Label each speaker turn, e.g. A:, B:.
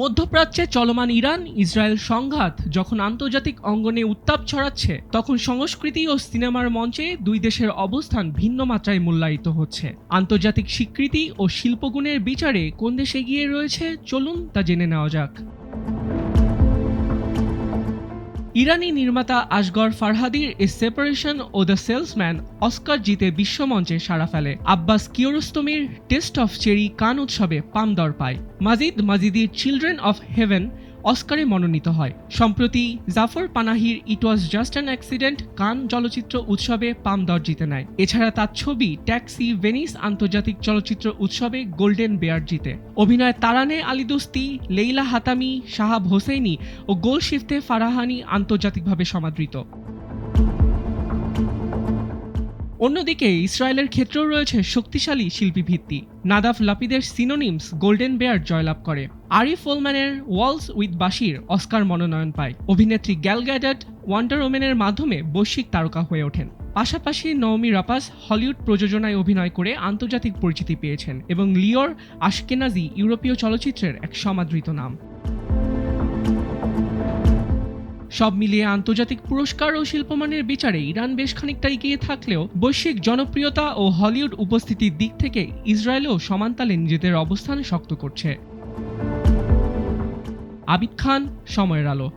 A: মধ্যপ্রাচ্যে চলমান Iran Israel সংঘাত যখন আন্তর্জাতিক অঙ্গনে উত্তাপ ছড়াচ্ছে, তখন সংস্কৃতি ও সিনেমার মঞ্চে দুই দেশের অবস্থান ভিন্ন মাত্রায় মূল্যায়িত হচ্ছে। আন্তর্জাতিক স্বীকৃতি ও শিল্পগুণের বিচারে কোন দেশ এগিয়ে রয়েছে, চলুন তা জেনে নেওয়া যাক। ইরানি নির্মাতা আসগর ফারহাদির এ সেপারেশন ও দ্য সেলসম্যান অস্কার জিতে বিশ্বমঞ্চে সাড়া ফেলে। আব্বাস কিয়ারোস্তমির টেস্ট অফ চেরি কান উৎসবে পাম দর পায়। মাজিদ মাজিদির চিলড্রেন অফ হেভেন অস্কারে মনোনীত হয়। সম্প্রতি জাফর পানাহির It Was Just an Accident Cannes চলচ্চিত্র উৎসবে পাম দর জিতে নেয়। এছাড়া তার ছবি ট্যাক্সি ভেনিস আন্তর্জাতিক চলচ্চিত্র উৎসবে গোল্ডেন বেয়ার জিতে। অভিনয়ে Taraneh Alidoosti, Leila Hatami, Shahab Hosseini ও গোলশিফতে ফারাহানি আন্তর্জাতিকভাবে সমাদৃত। অন্যদিকে ইসরায়েলের ক্ষেত্রেও রয়েছে শক্তিশালী শিল্পী ভিত্তি। নাদাফ লাপিদের সিনোনিমস গোল্ডেন বেয়ার জয়লাভ করে। আরিফ ওলম্যানের ওয়ালস উইথ বাশির অস্কার মনোনয়ন পায়। অভিনেত্রী গ্যাল গ্যাডট ওয়ান্ডার ওম্যানের মাধ্যমে বৈশ্বিক তারকা হয়ে ওঠেন। পাশাপাশি নওমি রাপাস হলিউড প্রযোজনায় অভিনয় করে আন্তর্জাতিক পরিচিতি পেয়েছেন এবং লিওর আশকেনাজি ইউরোপীয় চলচ্চিত্রের এক সমাদৃত নাম। সব মিলিয়ে আন্তর্জাতিক পুরস্কার ও শিল্পমানের বিচারে ইরান বেশ খানিকটা এগিয়ে থাকলেও বৈশ্বিক জনপ্রিয়তা ও হলিউড উপস্থিতির দিক থেকে ইসরায়েলও সমানতালে নিজেদের অবস্থান শক্ত করছে। আবিদ খান, সময়ের আলো।